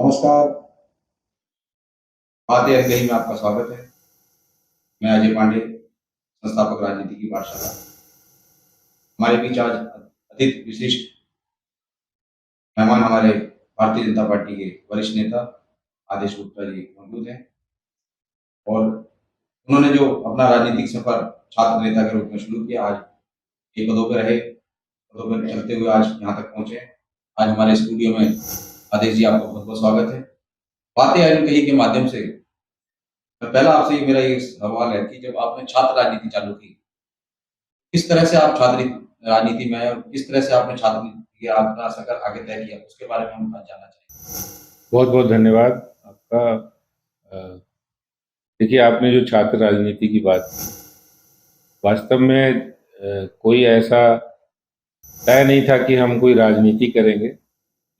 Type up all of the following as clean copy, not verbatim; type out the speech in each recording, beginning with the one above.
नमस्कार, बातें अनकही में आपका स्वागत है। मैं अजय पांडे, संस्थापक राजनीति की पाठशाला। हमारे बीच आज अतिथि विशिष्ट मेहमान हमारे भारतीय जनता पार्टी के वरिष्ठ नेता आदेश गुप्ता जी मौजूद हैं और उन्होंने जो अपना राजनीतिक सफर छात्र नेता के रूप में शुरू किया, आज कई पदों पर रहे, पदों पर चलते हुए आज यहाँ तक पहुंचे। आज हमारे स्टूडियो में आदेश जी, आपका बहुत बहुत स्वागत है। बातें अनकही के माध्यम से पहला आपसे मेरा ये सवाल है कि जब आपने छात्र राजनीति चालू की, किस तरह से आप छात्र राजनीति में आए और किस तरह से आपने छात्र के अपना सफर आगे तय किया, उसके बारे में हम आज जानना चाहेंगे। बहुत बहुत धन्यवाद आपका। अ, देखिए, आपने जो छात्र राजनीति की बात की, वास्तव में कोई ऐसा तय नहीं था कि हम कोई राजनीति करेंगे,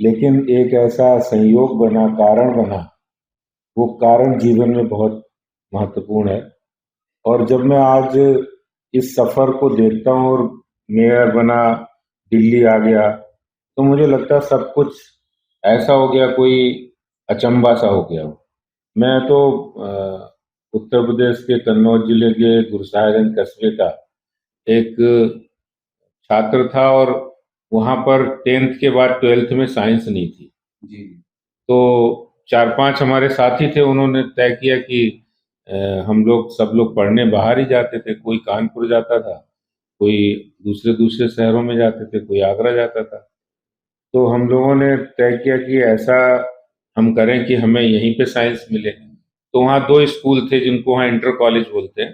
लेकिन एक ऐसा संयोग बना, कारण बना। वो कारण जीवन में बहुत महत्वपूर्ण है। और जब मैं आज इस सफर को देखता हूँ और मेयर बना, दिल्ली आ गया, तो मुझे लगता है सब कुछ ऐसा हो गया, कोई अचंभा सा हो गया। मैं तो उत्तर प्रदेश के कन्नौज जिले के गुरसाहिबगंज कस्बे का एक छात्र था और वहाँ पर 10th के बाद 12th में साइंस नहीं थी। जी। तो 4-5 हमारे साथी थे, उन्होंने तय किया कि हम लोग सब लोग पढ़ने बाहर ही जाते थे। कोई कानपुर जाता था, कोई दूसरे दूसरे शहरों में जाते थे, कोई आगरा जाता था। तो हम लोगों ने तय किया कि ऐसा हम करें कि हमें यहीं पे साइंस मिले। तो वहाँ 2 स्कूल थे जिनको वहाँ इंटर कॉलेज बोलते हैं।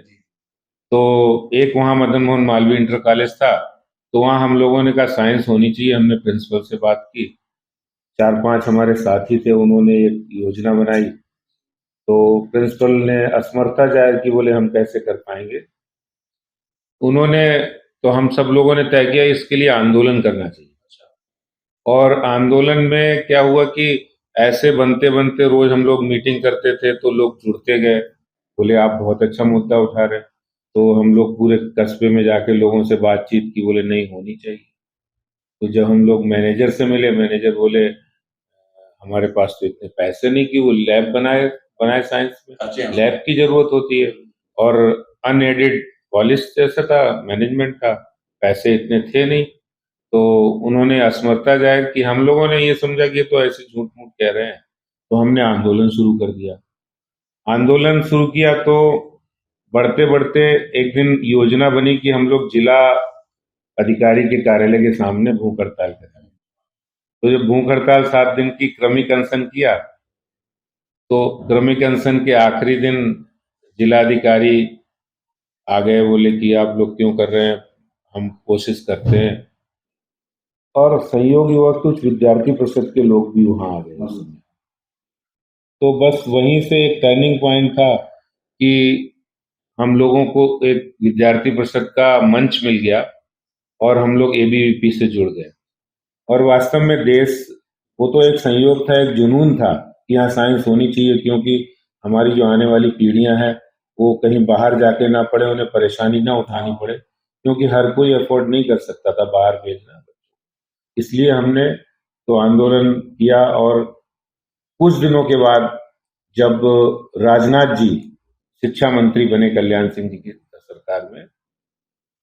तो एक वहाँ मदन मोहन मालवीय इंटर कॉलेज था, तो वहाँ हम लोगों ने कहा साइंस होनी चाहिए। हमने प्रिंसिपल से बात की, 4-5 हमारे साथी थे, उन्होंने एक योजना बनाई। तो प्रिंसिपल ने असमर्थता जाहिर की, बोले हम कैसे कर पाएंगे। उन्होंने तो हम सब लोगों ने तय किया इसके लिए आंदोलन करना चाहिए। और आंदोलन में क्या हुआ कि ऐसे बनते बनते रोज हम लोग मीटिंग करते थे, तो लोग जुड़ते गए, बोले आप बहुत अच्छा मुद्दा उठा रहे हैं। तो हम लोग पूरे कस्बे में जाके लोगों से बातचीत की, बोले नहीं होनी चाहिए। तो जब हम लोग मैनेजर से मिले, मैनेजर बोले हमारे पास तो इतने पैसे नहीं कि वो लैब बनाए बनाए साइंस में, लैब की जरूरत होती है। और अनएडेड कॉलेज जैसा था, मैनेजमेंट का, पैसे इतने थे नहीं। तो उन्होंने असमर्थता जाहिर की। हम लोगों ने ये समझा कि ये तो ऐसे झूठ मूठ कह रहे हैं, तो हमने आंदोलन शुरू कर दिया। आंदोलन शुरू किया तो बढ़ते बढ़ते एक दिन योजना बनी कि हम लोग जिला अधिकारी के कार्यालय के सामने भूख हड़ताल करें। तो जब भूख हड़ताल 7 दिन की क्रमिक अनशन किया, तो क्रमिक अनशन के आखिरी दिन जिलाधिकारी आ गए, बोले कि आप लोग क्यों कर रहे हैं, हम कोशिश करते हैं। और संयोग युवा कुछ विद्यार्थी परिषद के लोग भी वहां आ गए उस समय। तो बस वहीं से एक टर्निंग पॉइंट था कि हम लोगों को एक विद्यार्थी परिषद का मंच मिल गया और हम लोग एबीवीपी से जुड़ गए। और वास्तव में देश, वो तो एक संयोग था, एक जुनून था कि यहाँ साइंस होनी चाहिए, क्योंकि हमारी जो आने वाली पीढ़ियां हैं वो कहीं बाहर जाके ना पढ़े, उन्हें परेशानी ना उठानी पड़े, क्योंकि हर कोई अफोर्ड नहीं कर सकता था बाहर भेजना। इसलिए हमने तो आंदोलन किया। और कुछ दिनों के बाद जब राजनाथ जी शिक्षा मंत्री बने कल्याण सिंह जी की सरकार में,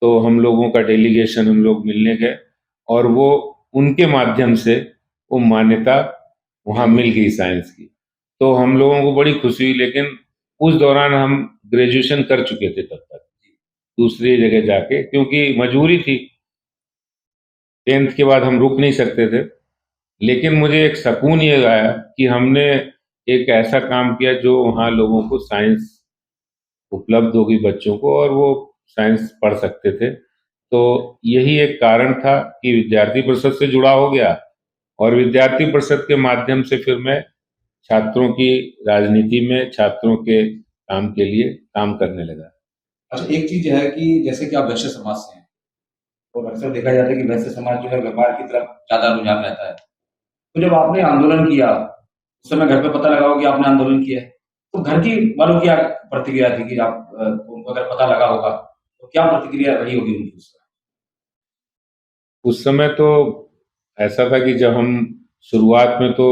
तो हम लोगों का डेलीगेशन, हम लोग मिलने गए और वो उनके माध्यम से वो मान्यता वहां मिल गई साइंस की। तो हम लोगों को बड़ी खुशी हुई। लेकिन उस दौरान हम ग्रेजुएशन कर चुके थे तब तक, दूसरी जगह जाके, क्योंकि मजबूरी थी। 10th के बाद हम रुक नहीं सकते थे। लेकिन मुझे एक सुकून ये आया कि हमने एक ऐसा काम किया जो वहाँ लोगों को साइंस उपलब्ध होगी बच्चों को, और वो साइंस पढ़ सकते थे। तो यही एक कारण था कि विद्यार्थी परिषद से जुड़ा हो गया, और विद्यार्थी परिषद के माध्यम से फिर मैं छात्रों की राजनीति में, छात्रों के काम के लिए काम करने लगा। अच्छा, एक चीज है कि जैसे कि आप वैश्य समाज से हैं और अक्सर देखा जाता है कि वैश्य समाज जो है व्यापार की तरफ ज्यादा रुझान रहता है। तो जब आपने आंदोलन किया, उस समय घर पे पता लगा हो कि आपने आंदोलन किया है, तो घर की वालों की क्या प्रतिक्रिया थी कि आप उनको अगर पता लगा होगा तो क्या प्रतिक्रिया रही होगी उनकी उस उस समय तो ऐसा था कि जब हम शुरुआत में तो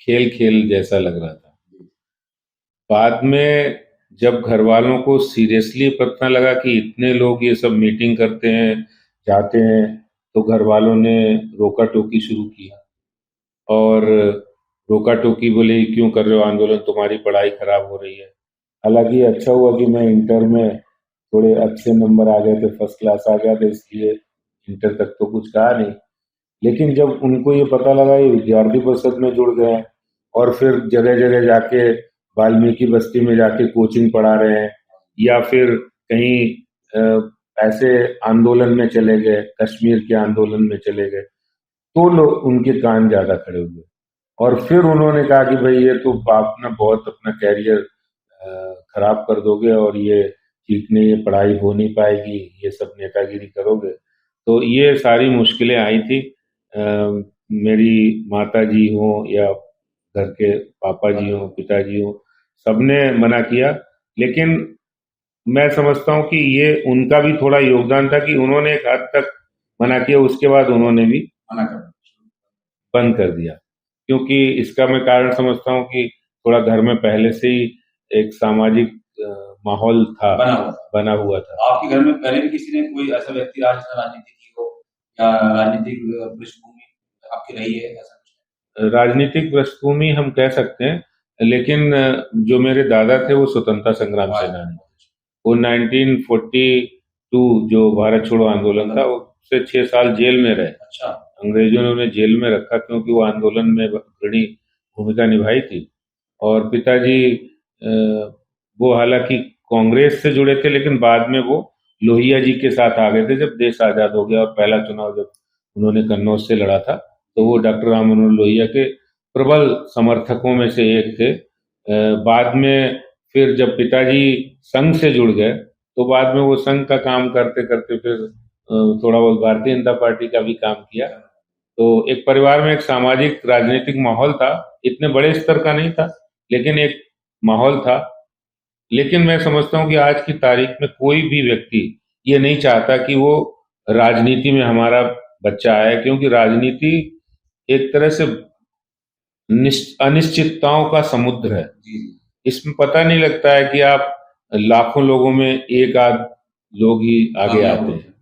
खेल खेल जैसा लग रहा था। बाद में जब घर वालों को सीरियसली पता लगा कि इतने लोग ये सब मीटिंग करते हैं, जाते हैं, तो घर वालों ने रोका टोकी शुरू की। और रोका टोकी बोले क्यों कर रहे हो आंदोलन, तुम्हारी पढ़ाई खराब हो रही है। हालांकि अच्छा हुआ कि मैं इंटर में थोड़े अच्छे नंबर आ गए थे, फर्स्ट क्लास आ गया था, इसलिए इंटर तक तो कुछ कहा नहीं। लेकिन जब उनको ये पता लगा ये विद्यार्थी परिषद में जुड़ गए हैं और फिर जगह जगह जाके वाल्मीकि बस्ती में जाके कोचिंग पढ़ा रहे हैं, या फिर कहीं ऐसे आंदोलन में चले गए, कश्मीर के आंदोलन में चले गए, तो लोग उनके कान ज्यादा खड़े हुए। और फिर उन्होंने कहा कि भाई ये तो आप ना बहुत अपना कैरियर खराब कर दोगे, और ये ठीक नहीं, ये पढ़ाई हो नहीं पाएगी, ये सब नेतागिरी करोगे। तो ये सारी मुश्किलें आई थी। मेरी माता जी हों या घर के पापा जी हों, पिताजी हों, सबने मना किया। लेकिन मैं समझता हूँ कि ये उनका भी थोड़ा योगदान था कि उन्होंने एक हद तक मना किया, उसके बाद उन्होंने भी मना कर बंद कर दिया। क्योंकि इसका मैं कारण समझता हूँ कि थोड़ा घर में पहले से ही एक सामाजिक माहौल था, बना हुआ था। आपके घर में पहले भी किसी ने कोई ऐसा व्यक्ति रहा जिसने राजनीति की हो, या राजनीतिक पृष्ठभूमि आपकी रही है, ऐसा कुछ? राजनीतिक पृष्ठभूमि हम कह सकते हैं, लेकिन जो मेरे दादा थे वो स्वतंत्रता संग्राम सेनानी। वो 1942 जो भारत छोड़ो आंदोलन था, उससे 6 साल जेल में रहे। अच्छा। अंग्रेजों ने उन्हें जेल में रखा क्योंकि वो आंदोलन में बड़ी भूमिका निभाई थी। और पिताजी वो हालांकि कांग्रेस से जुड़े थे, लेकिन बाद में वो लोहिया जी के साथ आ गए थे जब देश आजाद हो गया। और पहला चुनाव जब उन्होंने कन्नौज से लड़ा था, तो वो डॉक्टर राम मनोहर लोहिया के प्रबल समर्थकों में से एक थे। बाद में फिर जब पिताजी संघ से जुड़ गए, तो बाद में वो संघ का काम करते करते फिर थोड़ा बहुत भारतीय जनता पार्टी का भी काम किया। तो एक परिवार में एक सामाजिक राजनीतिक माहौल था, इतने बड़े स्तर का नहीं था, लेकिन एक माहौल था। लेकिन मैं समझता हूँ कि आज की तारीख में कोई भी व्यक्ति ये नहीं चाहता कि वो राजनीति में हमारा बच्चा आए, क्योंकि राजनीति एक तरह से अनिश्चितताओं का समुद्र है। इसमें पता नहीं लगता है कि आप लाखों लोगों में एक आध लोग ही आगे आते हैं।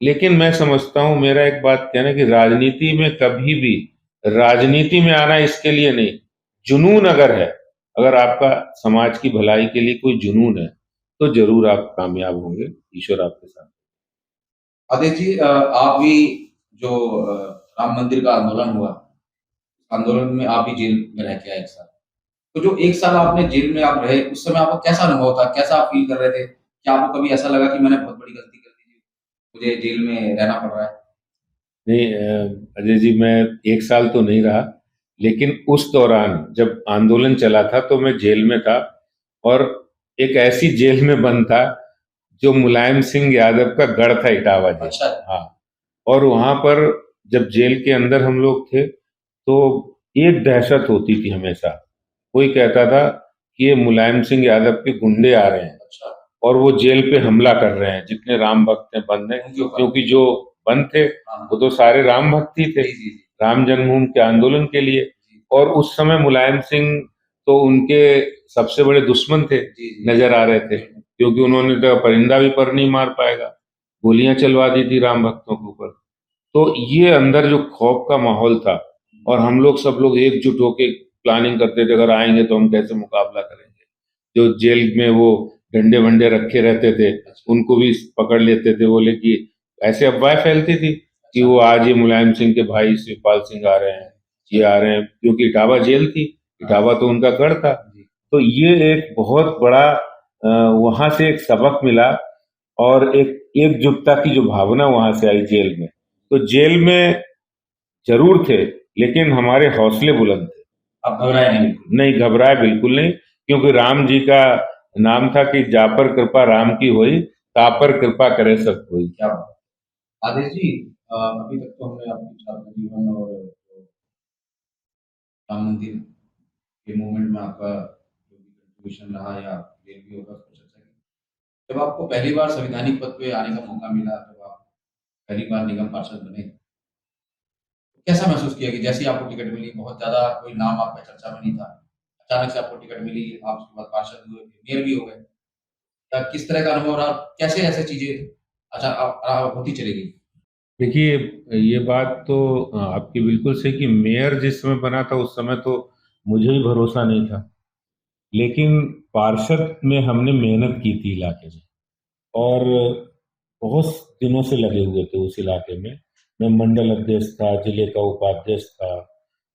लेकिन मैं समझता हूँ, मेरा एक बात कहना है कि राजनीति में कभी भी राजनीति में आना इसके लिए नहीं, जुनून अगर है, अगर आपका समाज की भलाई के लिए कोई जुनून है, तो जरूर आप कामयाब होंगे। ईश्वर आपके साथ। आदेश जी, आप भी जो राम मंदिर का आंदोलन हुआ, आंदोलन में आप भी जेल में रह के आए 1 साल। तो जो 1 साल आपने जेल में आप रहे, उस समय आपका कैसा अनुभव था? कैसा आप फ़ील कर रहे थे? क्या आपको कभी ऐसा लगा कि मैंने बहुत बड़ी गलती कर दी, मुझे जेल में रहना पड़ रहा है? नहीं अजय जी, मैं 1 साल तो नहीं रहा, लेकिन उस दौरान जब आंदोलन चला था तो मैं जेल में था, और एक ऐसी जेल में बंद था जो मुलायम सिंह यादव का गढ़ था, इटावा जेल। अच्छा। हाँ। और वहां पर जब जेल के अंदर हम लोग थे, तो एक दहशत होती थी हमेशा। कोई कहता था कि ये मुलायम सिंह यादव के गुंडे आ रहे हैं, अच्छा। और वो जेल पे हमला कर रहे हैं, जितने राम भक्त हैं बंद हैं। क्योंकि जो बंद थे वो तो सारे राम भक्त ही थे, राम जन्मभूमि के आंदोलन के लिए। और उस समय मुलायम सिंह तो उनके सबसे बड़े दुश्मन थे, नजर आ रहे थे, क्योंकि उन्होंने तो परिंदा भी पर नहीं मार पाएगा, गोलियां चलवा दी थी राम भक्तों के ऊपर। तो ये अंदर जो खौफ का माहौल था, और हम लोग सब लोग एकजुट होकर प्लानिंग करते थे, अगर आएंगे तो हम कैसे मुकाबला करेंगे। जो जेल में वो डंडे वंडे रखे रहते थे, उनको भी पकड़ लेते थे, बोले कि ऐसे अफवाहें फैलती थी कि वो आज ये मुलायम सिंह के भाई शिवपाल सिंह आ रहे हैं, ये आ रहे हैं, क्योंकि इटावा जेल थी, इटावा तो उनका गढ़ था। तो ये एक बहुत बड़ा वहां से एक सबक मिला, और एक एकजुटता की जो भावना वहां से आई जेल में। तो जेल में जरूर थे, लेकिन हमारे हौसले बुलंद थे। आप घबराए नहीं? नहीं घबराए बिल्कुल नहीं, क्योंकि राम जी का नाम था कि जा पर कृपा राम की हुई, ता पर कृपा करे सब कोई। क्या बात। आदेश जी, अभी तक तो हमने आपके छात्र जीवन और राम मंदिर के मूवमेंट में आपका जो भी कंट्रीब्यूशन रहा या जेल भी होगा, उसको चर्चा की। जब आपको पहली बार संवैधानिक पद पे आने का मौका मिला, जब आप पहली बार निगम पार्षद बने, तो कैसा महसूस किया कि जैसे ही आपको टिकट मिली, बहुत ज़्यादा कोई नाम आपका चर्चा में नहीं था, अचानक से आपको टिकट मिली, आप उसके बाद पार्षद हुए, मेयर भी हो गए। किस तरह का अनुभव रहा? कैसे ऐसे चीज़ें होती चली गई? देखिए, ये बात तो आपकी बिल्कुल सही कि मेयर जिस समय बना था उस समय तो मुझे ही भरोसा नहीं था, लेकिन पार्षद में हमने मेहनत की थी इलाके में और बहुत दिनों से लगे हुए थे उस इलाके में। मैं मंडल अध्यक्ष था, जिले का उपाध्यक्ष था,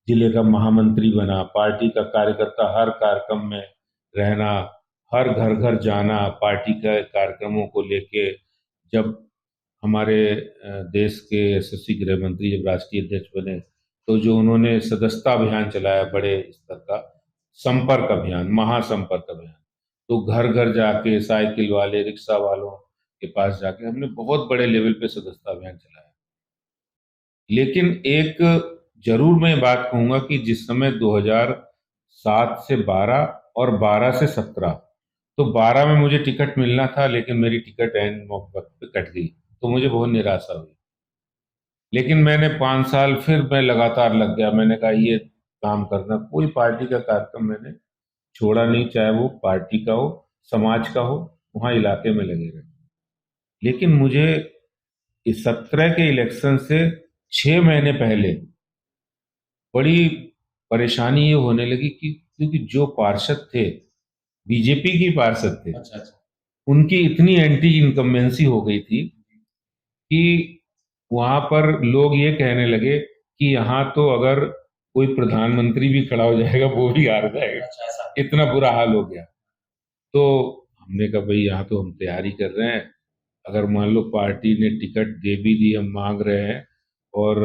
जिले का महामंत्री बना, पार्टी का कार्यकर्ता, हर कार्यक्रम में रहना, हर घर घर जाना, पार्टी के कार्यक्रमों को लेके। जब हमारे देश के यशस्वी गृह मंत्री जब राष्ट्रीय अध्यक्ष बने तो जो उन्होंने सदस्यता अभियान चलाया बड़े स्तर का, संपर्क अभियान, महासंपर्क अभियान, तो घर घर जाके साइकिल वाले, रिक्शा वालों के पास जाके हमने बहुत बड़े लेवल पे सदस्यता अभियान चलाया। लेकिन एक जरूर मैं बात कहूंगा कि जिस समय 2007 से 12 और 12 से 17, तो 12 में मुझे टिकट मिलना था लेकिन मेरी टिकट ऐन वक्त पे कट गई, तो मुझे बहुत निराशा हुई। लेकिन मैंने 5 साल फिर मैं लगातार लग गया, मैंने कहा ये काम करना, कोई पार्टी का कार्यक्रम मैंने छोड़ा नहीं, चाहे वो पार्टी का हो, समाज का हो, वहां इलाके में लगे रहे। लेकिन मुझे इस 17 के इलेक्शन से 6 महीने पहले बड़ी परेशानी ये होने लगी कि क्योंकि जो पार्षद थे, बीजेपी की पार्षद थे, अच्छा, अच्छा। उनकी इतनी एंटी इनकम्बेंसी हो गई थी कि वहां पर लोग ये कहने लगे कि यहाँ तो अगर कोई प्रधानमंत्री भी खड़ा हो जाएगा वो भी हार जाएगा, अच्छा, ऐसा। इतना बुरा हाल हो गया। तो हमने कहा भाई यहाँ तो हम तैयारी कर रहे हैं, अगर मान लो पार्टी ने टिकट दे भी दी, हम मांग रहे हैं और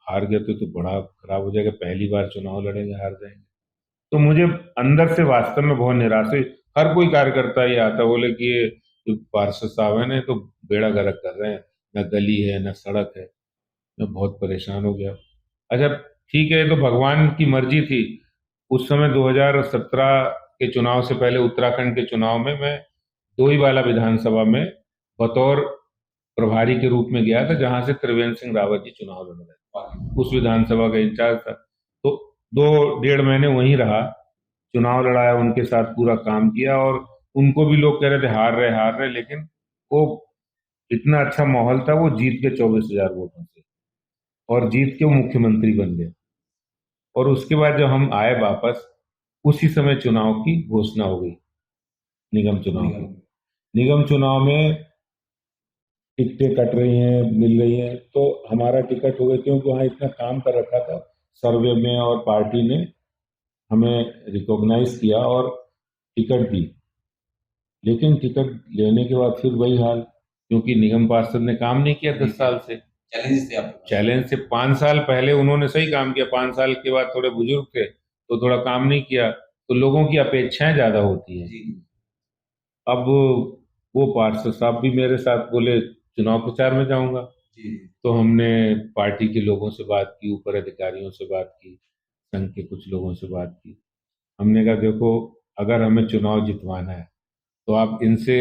हार गए तो बड़ा खराब हो जाएगा, पहली बार चुनाव लड़ेंगे, हार जाएंगे। तो मुझे अंदर से वास्तव में बहुत निराश हुई। हर कोई कार्यकर्ता ये आता बोले कि ये जो पार्षद साहब है ना तो बेड़ा गर्क कर रहे हैं, न गली है न सड़क है। मैं बहुत परेशान हो गया। अच्छा, ठीक है, ये तो भगवान की मर्जी थी। उस समय 2017 के चुनाव से पहले उत्तराखंड के चुनाव में मैं डोईवाला विधानसभा में बतौर प्रभारी के रूप में गया था, जहां से त्रिवेंद्र सिंह रावत जी चुनाव लड़ रहे थे, उस विधानसभा का इंचार्ज था। तो 2 डेढ़ महीने वहीं रहा, चुनाव लड़ाया, उनके साथ पूरा काम किया और उनको भी लोग कह रहे थे हार रहे, लेकिन वो इतना अच्छा माहौल था, वो जीत के 24,000 वोटों से और जीत के वो मुख्यमंत्री बन गए। और उसके बाद जब हम आए वापस, उसी समय चुनाव की घोषणा हो गई, निगम चुनाव की। निगम चुनाव में टिकटें कट रही हैं, मिल रही हैं, तो हमारा टिकट हो गया क्योंकि वहाँ इतना काम कर रखा था सर्वे में और पार्टी ने हमें रिकॉग्नाइज किया और टिकट दी। लेकिन टिकट लेने के बाद फिर वही हाल, क्योंकि निगम पार्षद ने काम नहीं किया 10 साल से। चैलेंजेस थे आपके पास। चैलेंज से 5 साल पहले उन्होंने सही काम किया, 5 साल के बाद थोड़े बुजुर्ग थे तो थोड़ा काम नहीं किया, तो लोगों की अपेक्षाएं ज्यादा होती हैं। जी। अब वो पार्षद साहब भी मेरे साथ बोले चुनाव प्रचार में जाऊंगा, जी। तो हमने पार्टी के लोगों से बात की, ऊपर अधिकारियों से बात की, संघ के कुछ लोगों से बात की। हमने कहा देखो, अगर हमें चुनाव जितवाना है तो आप इनसे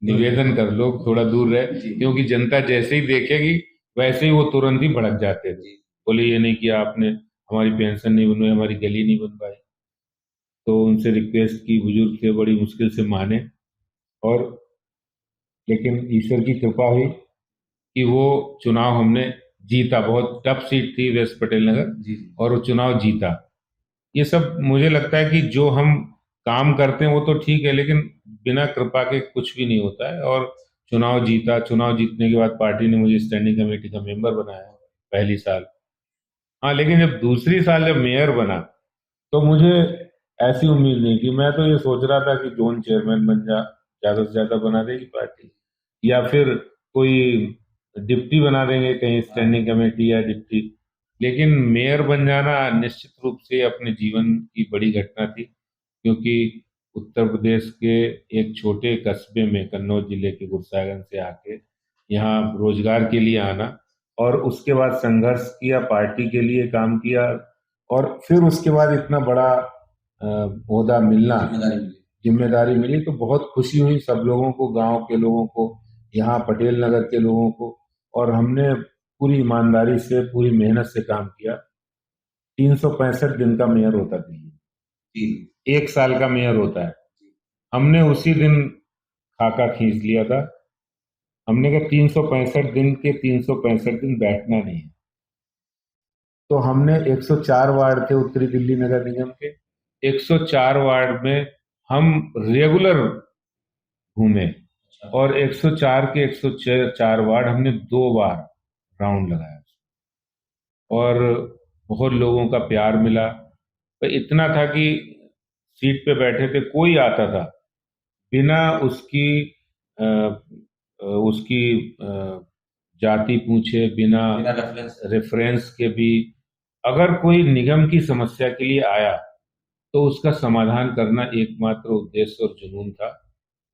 निवेदन कर लो थोड़ा दूर रहे, क्योंकि जनता जैसे ही देखेगी वैसे ही वो तुरंत ही भड़क जाते थे। बोले ये नहीं किया आपने, हमारी पेंशन नहीं बनवाई, हमारी गली नहीं बनवाई। तो उनसे रिक्वेस्ट की, बुजुर्ग थे, बड़ी मुश्किल से माने। और लेकिन ईश्वर की कृपा हुई कि वो चुनाव हमने जीता। बहुत टफ सीट थी वेस्ट पटेल नगर, जी। और वो चुनाव जीता। ये सब मुझे लगता है कि जो हम काम करते हैं वो तो ठीक है, लेकिन बिना कृपा के कुछ भी नहीं होता है। और चुनाव जीता, चुनाव जीतने के बाद पार्टी ने मुझे स्टैंडिंग कमेटी का मेंबर बनाया पहली साल। हाँ, लेकिन जब दूसरी साल जब मेयर बना तो मुझे ऐसी उम्मीद नहीं थी। मैं तो ये सोच रहा था कि जोन चेयरमैन बन जा, ज्यादा से ज्यादा बना देगी पार्टी, या फिर कोई डिप्टी बना देंगे कहीं, स्टैंडिंग कमेटी या डिप्टी। लेकिन मेयर बन जाना निश्चित रूप से अपने जीवन की बड़ी घटना थी, क्योंकि उत्तर प्रदेश के एक छोटे कस्बे में, कन्नौज जिले के गुरसागंज से आके यहाँ रोजगार के लिए आना, और उसके बाद संघर्ष किया, पार्टी के लिए काम किया, और फिर उसके बाद इतना बड़ा ओहदा मिलना, जिम्मेदारी मिली, तो बहुत खुशी हुई सब लोगों को, गांव के लोगों को, यहाँ पटेल नगर के लोगों को। और हमने पूरी ईमानदारी से, पूरी मेहनत से काम किया। 365 दिन का मेयर होता था ये, जी। 1 साल का मेयर होता है। हमने उसी दिन खाका खींच लिया था। हमने कहा 365 दिन के 365 दिन बैठना नहीं है। तो हमने 104 वार्ड थे उत्तरी दिल्ली नगर निगम के, 104 वार्ड में हम रेगुलर घूमे और 104 के 104 वार्ड हमने 2 बार राउंड लगाया और बहुत लोगों का प्यार मिला। तो इतना था कि सीट पे बैठे थे, कोई आता था बिना उसकी अ, उसकी जाति पूछे, बिना बिना रेफरेंस रेफरेंस के भी अगर कोई निगम की समस्या के लिए आया तो उसका समाधान करना एकमात्र उद्देश्य और जुनून था।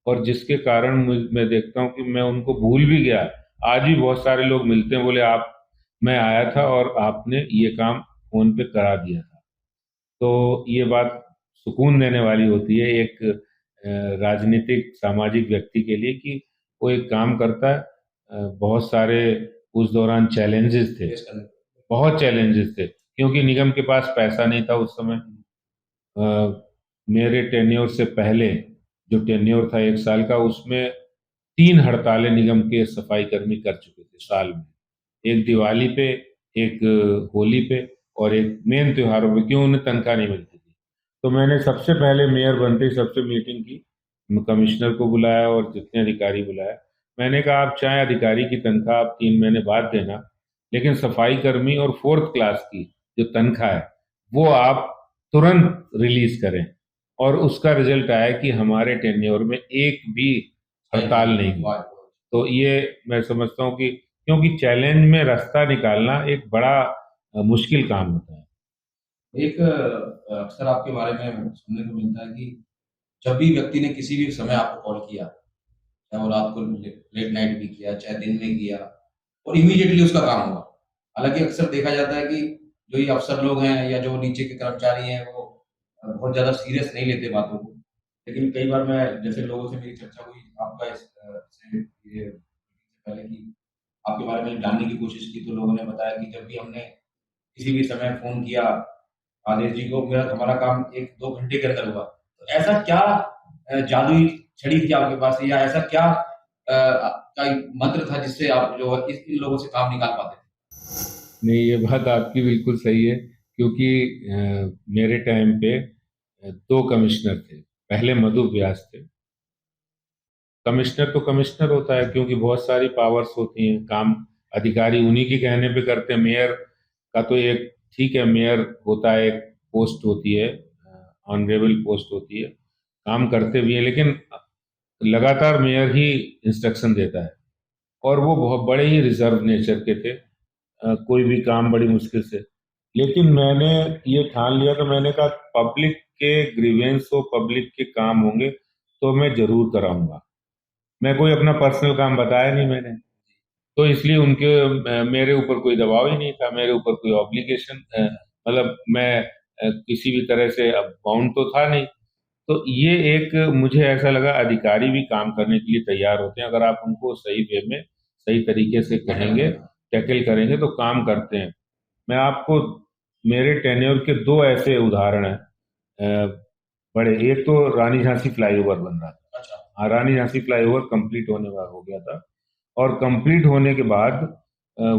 और जिसके कारण मैं देखता हूँ कि मैं उनको भूल भी गया। आज भी बहुत सारे लोग मिलते हैं, बोले आप, मैं आया था और आपने ये काम फोन पे करा दिया था। तो ये बात सुकून देने वाली होती है एक राजनीतिक सामाजिक व्यक्ति के लिए कि वो एक काम करता है। बहुत सारे उस दौरान चैलेंजेस थे, फेस करने। बहुत चैलेंजेस थे, क्योंकि निगम के पास पैसा नहीं था उस समय। अ, मेरे टेन्योर से पहले जो टेन्योर था 1 साल का, उसमें 3 हड़तालें निगम के सफाई कर्मी कर चुके थे साल में। एक दिवाली पे, एक होली पे और एक मेन त्योहारों पे, क्यों उन्हें तनख्वाह नहीं मिलती थी। तो मैंने सबसे पहले मेयर बनते ही सबसे मीटिंग की, कमिश्नर को बुलाया और जितने अधिकारी बुलाया। मैंने कहा आप चाहे अधिकारी की तनख्वाह आप 3 महीने बाद देना, लेकिन सफाई कर्मी और 4th क्लास की जो तनख्वाह है वो आप तुरंत रिलीज करें। और उसका रिजल्ट आया कि हमारे टेन्योर में एक भी हड़ताल नहीं हुई। तो ये मैं समझता हूँ कि क्योंकि चैलेंज में रास्ता निकालना एक बड़ा मुश्किल काम होता है। एक अक्सर आपके बारे में सुनने को मिलता है कि जब भी व्यक्ति ने किसी भी समय आपको कॉल किया, चाहे वो रात को लेट नाइट भी किया, चाहे दिन में किया और इमीडिएटली उसका काम हुआ। हालाँकि अक्सर देखा जाता है कि जो ये अफ़सर लोग हैं या जो नीचे के कर्मचारी हैं वो बहुत ज़्यादा सीरियस नहीं लेते बातों को। लेकिन कई बार मैं जैसे लोगों से मेरी चर्चा हुई आपका से ये पहले कि आपके बारे में जानने की कोशिश की तो लोगों ने बताया कि जब भी हमने किसी भी समय फ़ोन किया आदेश जी को, मेरा हमारा काम 1-2 घंटे के अंदर हुआ। तो ऐसा क्या जादुई छड़ी थी आपके पास या ऐसा क्या आपका मंत्र था जिससे आप जो है इन लोगों से काम निकाल पाते थे? नहीं, ये बात आपकी बिल्कुल सही है, क्योंकि मेरे टाइम पे 2 कमिश्नर थे। पहले मधु व्यास थे। कमिश्नर तो कमिश्नर होता है क्योंकि बहुत सारी पावर्स होती हैं, काम अधिकारी उन्हीं के कहने पे करते हैं। मेयर का तो एक ठीक है, मेयर होता है, एक पोस्ट होती है, ऑनरेबल पोस्ट होती है, काम करते भी हैं, लेकिन लगातार मेयर ही इंस्ट्रक्शन देता है। और वो बहुत बड़े ही रिजर्व नेचर के थे। कोई भी काम बड़ी मुश्किल से। लेकिन मैंने ये ठान लिया, तो मैंने कहा पब्लिक के ग्रीवेंस हो, पब्लिक के काम होंगे तो मैं जरूर कराऊंगा। मैं कोई अपना पर्सनल काम बताया नहीं मैंने। तो इसलिए उनके मेरे ऊपर कोई दबाव ही नहीं था, मेरे ऊपर कोई ऑब्लिगेशन, मतलब मैं किसी भी तरह से अब बाउंड तो था नहीं। तो ये एक मुझे ऐसा लगा, अधिकारी भी काम करने के लिए तैयार होते हैं अगर आप उनको सही वे में, सही तरीके से कहेंगे, टैकल करेंगे तो काम करते हैं। मैं आपको मेरे टेन्योर के 2 ऐसे उदाहरण हैं। बड़े, एक तो रानी झांसी फ्लाईओवर बन रहा था। अच्छा। हाँ, रानी झांसी फ्लाईओवर कंप्लीट होने वाला हो गया था और कंप्लीट होने के बाद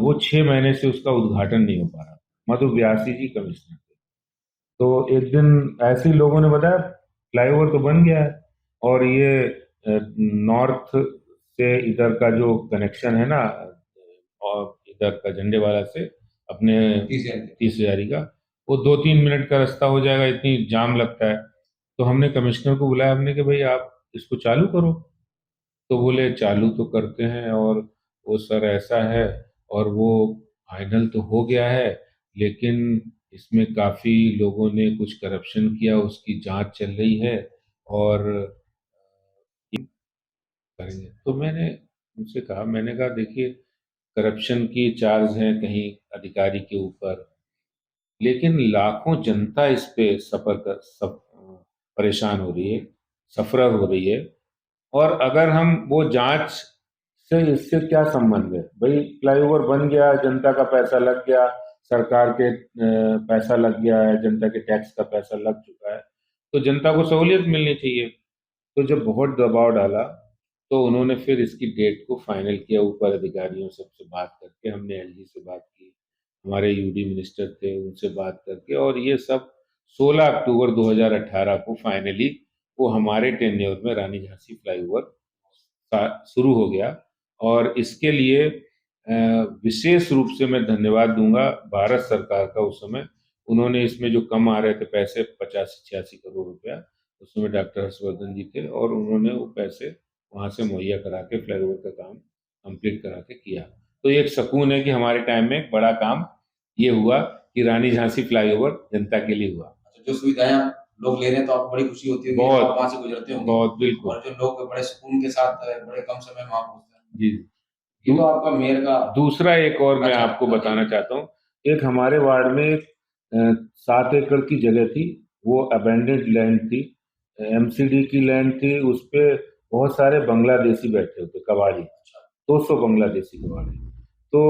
वो 6 महीने से उसका उद्घाटन नहीं हो पा रहा। मधु व्यासी जी कमिश्नर थे। तो एक दिन ऐसे ही लोगों ने बताया फ्लाईओवर तो बन गया है और ये नॉर्थ से इधर का जो कनेक्शन है ना, और इधर का झंडे वाला से अपने 30 हजारी का, वो 2-3 मिनट का रास्ता हो जाएगा, इतनी जाम लगता है। तो हमने कमिश्नर को बुलाया, हमने कहा भाई आप इसको चालू करो। तो बोले चालू तो करते हैं और वो सर ऐसा है, और वो फाइनल तो हो गया है, लेकिन इसमें काफी लोगों ने कुछ करप्शन किया, उसकी जांच चल रही है और करेंगे। तो मैंने उनसे कहा, मैंने कहा देखिए करप्शन की चार्ज है कहीं अधिकारी के ऊपर, लेकिन लाखों जनता इस पे परेशान हो रही है, सफर हो रही है। और अगर हम वो जांच से इससे क्या संबंध है भाई? फ्लाईओवर बन गया, जनता का पैसा लग गया, सरकार के पैसा लग गया है, जनता के टैक्स का पैसा लग चुका है, तो जनता को सहूलियत मिलनी चाहिए। तो जब बहुत दबाव डाला तो उन्होंने फिर इसकी डेट को फाइनल किया, ऊपर अधिकारियों सबसे बात करके, हमने एलजी से बात की, हमारे यूडी मिनिस्टर थे उनसे बात करके, और ये सब 16 अक्टूबर 2018 को फाइनली वो हमारे टेन्योर में रानी झांसी फ्लाईओवर शुरू हो गया। और इसके लिए विशेष रूप से मैं धन्यवाद दूंगा भारत सरकार का। उस समय उन्होंने इसमें जो कम आ रहे थे पैसे 85-86 करोड़ रुपया, उसमें डॉक्टर हर्षवर्धन जी थे और उन्होंने वो पैसे वहां से मुहैया करा के फ्लाईओवर का काम कंप्लीट करा के किया। तो ये एक सुकून है कि हमारे टाइम में एक बड़ा काम ये हुआ कि रानी झांसी फ्लाईओवर जनता के लिए हुआ। जो सुविधाएं आप लोग ले रहे हैं तो आपको बड़ी खुशी होती है, बहुत, आप वहां से गुजरते होंगे। बहुत, बिल्कुल। और जो लोग बड़े सुकून के साथ बड़े कम समय में वहां पहुंचते हैं। जी। ये तो आपका मेयर का दूसरा एक और मैं आपको बताना चाहता हूँ। एक हमारे वार्ड में 7 एकड़ की जगह थी, वो अबेंडेड लैंड थी, एमसीडी की लैंड थी, उस पे बहुत सारे बांग्लादेशी बैठे होते कबाड़ी, 200 बांग्लादेशी कबाड़ी। तो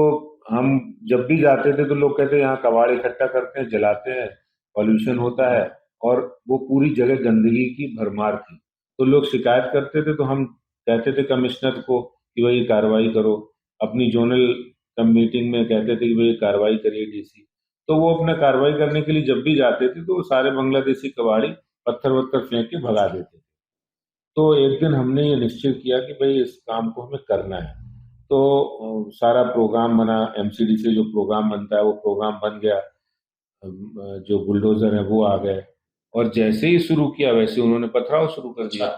हम जब भी जाते थे तो लोग कहते यहाँ कबाड़ इकट्ठा करते हैं, जलाते हैं, पॉल्यूशन होता है, और वो पूरी जगह गंदगी की भरमार थी। तो लोग शिकायत करते थे, तो हम कहते थे कमिश्नर को कि भाई कार्रवाई करो, अपनी जोनल मीटिंग में कहते थे कि भाई कार्रवाई करिए डीसी। तो वो अपना कार्रवाई करने के लिए जब भी जाते थे तो वो सारे बांग्लादेशी कबाड़ी पत्थर वत्थर फेंक के भगा देते थे। तो एक दिन हमने ये निश्चय किया कि भाई इस काम को हमें करना है। तो सारा प्रोग्राम बना, एमसीडी से जो प्रोग्राम बनता है वो प्रोग्राम बन गया, जो बुलडोजर है वो आ गए, और जैसे ही शुरू किया वैसे उन्होंने पथराव शुरू कर दिया।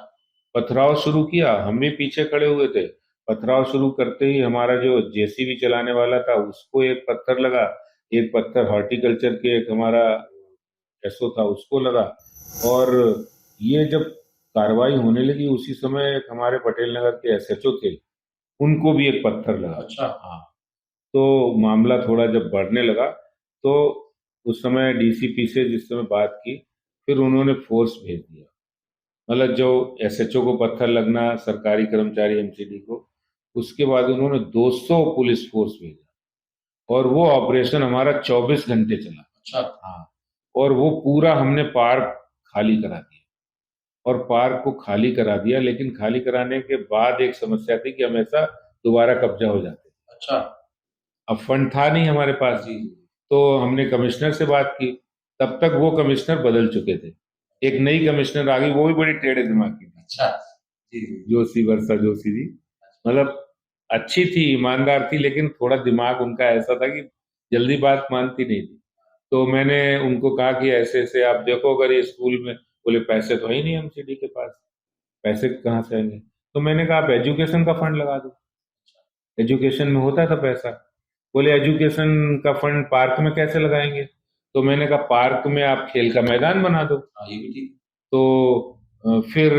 पथराव शुरू किया, हम भी पीछे खड़े हुए थे। पथराव शुरू करते ही हमारा जो जेसीबी चलाने वाला था उसको एक पत्थर लगा, एक पत्थर हॉर्टिकल्चर के एक हमारा एसओ था उसको लगा, और ये जब कार्रवाई होने लगी उसी समय एक हमारे पटेल नगर के एसएचओ थे, उनको भी एक पत्थर लगा। अच्छा। हाँ। तो मामला थोड़ा जब बढ़ने लगा तो उस समय डीसीपी से जिस समय बात की, फिर उन्होंने फोर्स भेज दिया। मतलब जो एसएचओ को पत्थर लगना, सरकारी कर्मचारी एमसीडी को, उसके बाद उन्होंने 200 पुलिस फोर्स भेजा, और वो ऑपरेशन हमारा 24 घंटे चला। अच्छा। हाँ। और वो पूरा हमने पार्क खाली करा दिया, और पार्क को खाली करा दिया, लेकिन खाली कराने के बाद एक समस्या थी कि हमेशा दोबारा कब्जा हो जाते। अच्छा। अब फंड था नहीं हमारे पास जी, तो हमने कमिश्नर से बात की, तब तक वो कमिश्नर बदल चुके थे, एक नई कमिश्नर आ गई, वो भी बड़ी टेढ़े दिमाग की थी। अच्छा जी। जोशी, वर्षा जोशी जी, मतलब अच्छी थी, ईमानदार थी, लेकिन थोड़ा दिमाग उनका ऐसा था कि जल्दी बात मानती नहीं थी। तो मैंने उनको कहा कि ऐसे ऐसे आप देखो, अगर ये स्कूल में, बोले पैसे तो है ही नहीं एमसीडी के पास, पैसे कहाँ से आएंगे? तो मैंने कहा आप एजुकेशन का फंड लगा दो, एजुकेशन में होता था पैसा। बोले एजुकेशन का फंड पार्क में कैसे लगाएंगे? तो मैंने कहा पार्क में आप खेल का मैदान बना दो। हाँ, ये भी ठीक। तो फिर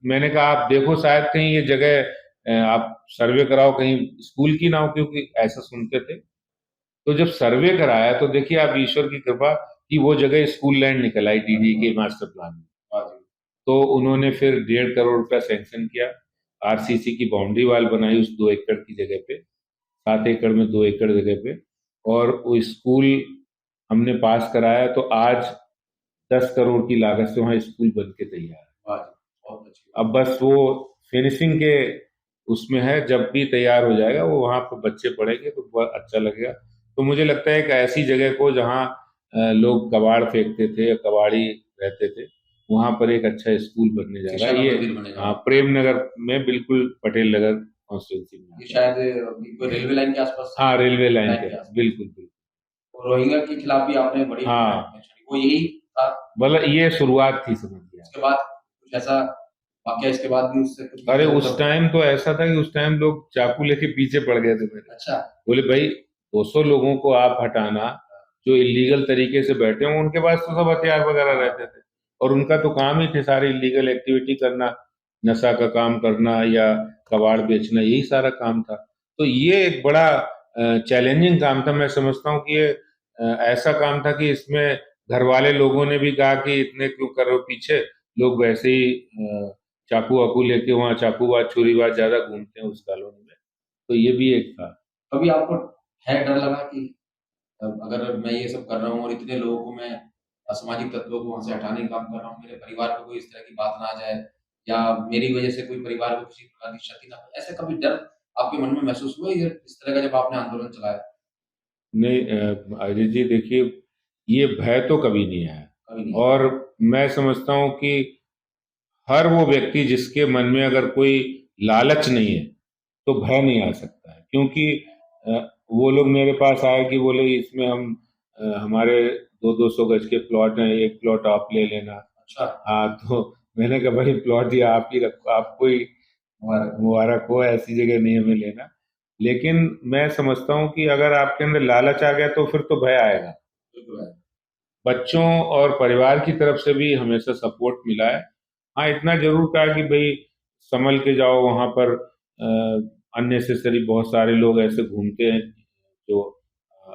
मैंने कहा आप देखो शायद कहीं ये जगह आप सर्वे कराओ कहीं स्कूल की ना हो, क्योंकि ऐसा सुनते थे। तो जब सर्वे कराया तो देखिए आप, ईश्वर की कृपा कि वो जगह स्कूल लैंड निकल आई डीडी के मास्टर प्लान में। हाँ जी। तो उन्होंने फिर 1.5 करोड़ रुपया सैंक्शन किया, आरसीसी की बाउंड्री वाल बनाई उस 2 एकड़ की जगह पे, 7 एकड़ में 2 एकड़ जगह पे, और वो स्कूल हमने पास कराया। तो आज 10 करोड़ की लागत से वहाँ स्कूल बन के तैयार है। वाह जी, बहुत अच्छी। अब बस वो फिनिशिंग के उसमें है, जब भी तैयार हो जाएगा वो वहाँ पे बच्चे पढ़ेंगे तो बहुत अच्छा लगेगा। तो मुझे लगता है कि ऐसी जगह को जहाँ लोग कबाड़ फेंकते थे, कबाड़ी रहते थे, वहाँ पर एक अच्छा स्कूल बनने जा रहा है। ये प्रेम नगर में, बिल्कुल पटेल नगर कॉन्स्टिट्यूंसी में। ये शायद कोई रेलवे लाइन के आसपास। हाँ, रेलवे लाइन के बिल्कुल बिल्कुल। रोहिंग्या के खिलाफ भी आपने बड़ी, हाँ, वो यही था, मतलब ये शुरुआत थी, समझ गया। उसके बाद कुछ ऐसा वाकया, इसके बाद भी उससे कुछ? अरे उस टाइम तो ऐसा था कि उस टाइम लोग चाकू लेके पीछे पड़ गए थे मेरे। अच्छा। बोले भाई 200 लोगों को आप हटाना जो इलीगल तरीके से बैठे हों, उनके पास तो सब हथियार वगैरह रहते थे, और उनका तो काम ही थे सारी इलीगल एक्टिविटी करना, नशा का काम करना या कबाड़ बेचना, यही सारा काम था। तो ये एक बड़ा चैलेंजिंग काम था। मैं समझता हूँ कि ये ऐसा काम था कि इसमें घर वाले लोगों ने भी कहा कि इतने क्यों करो पीछे, लोग वैसे ही चाकू वाकू लेके वहाँ चाकूबाज छुरीबाज ज्यादा घूमते हैं उस कॉलोनी में। तो ये भी एक था। कभी आपको है डर लगा कि अगर मैं ये सब कर रहा हूँ और इतने लोगों को मैं असामाजिक तत्वों को वहाँ से हटाने का काम कर रहा हूँ, मेरे परिवार को कोई इस तरह की बात ना आ जाए या मेरी वजह से कोई परिवार को किसी प्रकार की क्षति ना हो, ऐसा कभी डर आपके मन में महसूस हुआ ये इस तरह का जब आपने आंदोलन चलाया? नहीं अजय जी देखिए, ये भय तो कभी नहीं आया। कभी नहीं? और मैं समझता हूँ कि हर वो व्यक्ति जिसके मन में अगर कोई लालच नहीं है तो भय नहीं आ सकता है, क्योंकि अ, वो लोग मेरे पास आए कि बोले इसमें हम हमारे 200 गज के प्लॉट हैं, एक प्लॉट आप ले लेना। अच्छा, हाँ, तो मैंने कहा भाई प्लॉट ये आप ही रखो, आपको ही मुबारक हो। मुबारक हो, ऐसी जगह नहीं हमें लेना। लेकिन मैं समझता हूँ कि अगर आपके अंदर लालच आ गया तो फिर तो भय आएगा। बिल्कुल है। बच्चों और परिवार की तरफ से भी हमेशा सपोर्ट मिला है। हाँ, इतना जरूर कहा कि भाई संभल के जाओ, वहां पर अननेसेसरी बहुत सारे लोग ऐसे घूमते हैं जो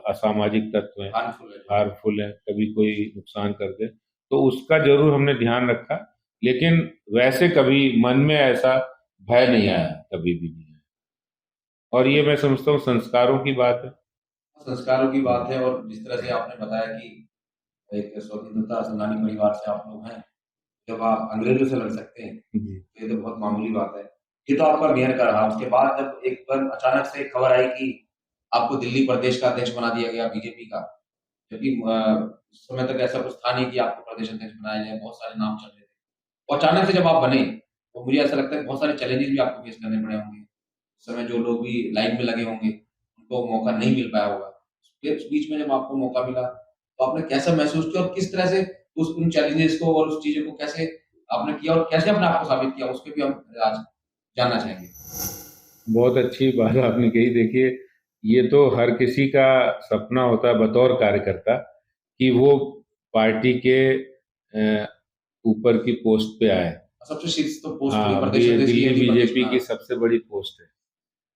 असामाजिक तत्व हैं, हार्मफुल है। हार्मफुल है, कभी कोई नुकसान कर दे, तो उसका जरूर हमने ध्यान रखा। लेकिन वैसे कभी मन में ऐसा भय नहीं आया, कभी भी नहीं आया। और ये मैं समझता हूँ संस्कारों की बात है। संस्कारों की बात है और जिस तरह से आपने बताया कि एक स्वतंत्रता सेनानी परिवार से आप लोग हैं, जब आप अंग्रेजों से लड़ सकते हैं, जी। तो ये तो बहुत मामूली बात है। ये तो आपका मेयर का रहा, उसके बाद जब एक बार अचानक से एक खबर आई कि आपको दिल्ली प्रदेश का अध्यक्ष बना दिया गया बीजेपी का, जबकि उस समय तक ऐसा कुछ था नहीं कि आपको प्रदेश अध्यक्ष बनाया जाए, बहुत सारे नाम चल रहे थे। और अचानक से जब आप बने, तो मुझे ऐसा लगता है बहुत सारे चैलेंजेस भी आपको फेस करने पड़े होंगे। उस समय जो लोग भी लाइन में लगे होंगे, उनको मौका नहीं मिल पाया होगा। उस बीच में जब आपको मौका मिला, तो आपने कैसा महसूस किया और किस तरह से उस उन चैलेंजेस को और उस चीज़ों को कैसे आपने किया और कैसे अपने आप को साबित किया, उसके भी हम आज जानना चाहेंगे। बहुत अच्छी बात आपने कही। देखिए, ये तो हर किसी का सपना होता है बतौर कार्यकर्ता कि वो पार्टी के ऊपर की पोस्ट पे आए। सबसे शीर्ष तो पोस्ट वही हाँ, प्रदेश अध्यक्ष की दिल्ली है, जी प्रदेश बीजेपी में। की हाँ, सबसे बड़ी पोस्ट है।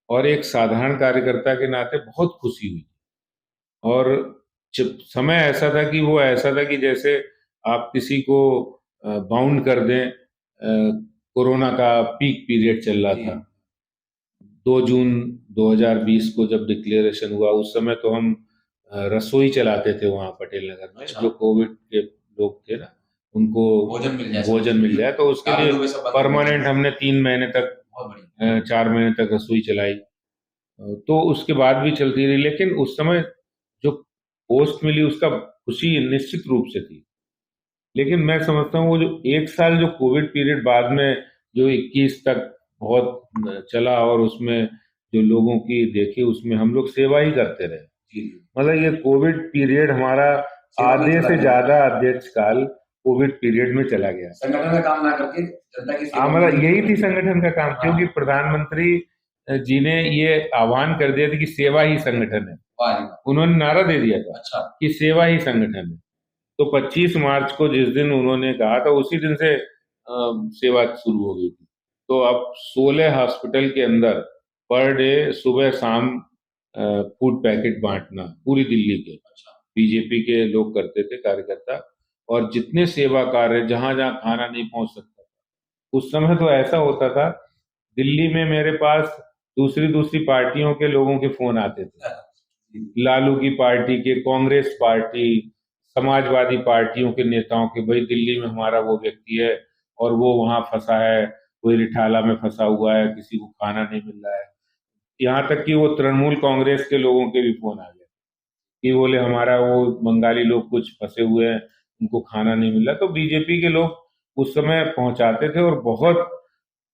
और एक साधारण कार्यकर्ता के नाते बहुत खुशी हुई। और जब समय ऐसा था कि वो ऐसा था कि जैसे आप किसी को बाउंड कर दें। कोरोना का पीक पीरियड चल रहा जी, था। 2 जून 2020 को जब डिक्लेरेशन हुआ, उस समय तो हम रसोई चलाते थे वहाँ पटेल नगर में। अच्छा, जो कोविड के लोग थे ना, उनको भोजन मिल जाए भोजन मिल जाए, तो उसके लिए दाल-दूध ये सब बंद हो गए थे। परमानेंट हमने 3 महीने तक, बहुत बढ़िया। 4 महीने तक रसोई चलाई। तो उसके बाद भी चलती रही, लेकिन उस समय जो पोस्ट मिली उसका खुशी निश्चित रूप से थी। लेकिन मैं समझता हूँ वो जो 1 साल जो कोविड पीरियड बाद में जो 21 तक बहुत चला, और उसमें जो लोगों की देखी, उसमें हम लोग सेवा ही करते रहे। जी, जी। मतलब ये कोविड पीरियड हमारा सेवा में आधे चला से गया। ज्यादा अध्यक्ष काल कोविड पीरियड में चला गया। संगठन का काम ना करके जनता की सेवा में मतलब यही थी नियुक्त किया। संगठन का काम, क्योंकि हाँ, प्रधानमंत्री जी ने ये आह्वान कर दिया था कि सेवा ही संगठन है। वाह जी वाह! उन्होंने नारा दे दिया था अच्छा, कि सेवा ही संगठन है। तो 25 मार्च को जिस दिन उन्होंने कहा था, उसी दिन से सेवा शुरू हो गई थी। तो अब 16 हॉस्पिटल के अंदर पर डे सुबह शाम फूड पैकेट बांटना पूरी दिल्ली के अच्छा। बीजेपी के लोग करते थे, कार्यकर्ता। और जितने सेवा कार्य जहां जहां खाना नहीं पहुंच सकता था, उस समय तो ऐसा होता था, दिल्ली में मेरे पास दूसरी दूसरी पार्टियों के लोगों के फोन आते थे। जी, लालू की पार्टी के, कांग्रेस पार्टी, समाजवादी पार्टियों के नेताओं के, भाई दिल्ली में हमारा वो व्यक्ति है और वो वहां फंसा है, कोई रिठाला में फंसा हुआ है, किसी को खाना नहीं मिल रहा है। यहाँ तक कि वो तृणमूल कांग्रेस के लोगों के भी फोन आ गए कि बोले हमारा वो बंगाली लोग कुछ फंसे हुए हैं, उनको खाना नहीं मिल रहा। तो बीजेपी के लोग उस समय पहुंचाते थे, और बहुत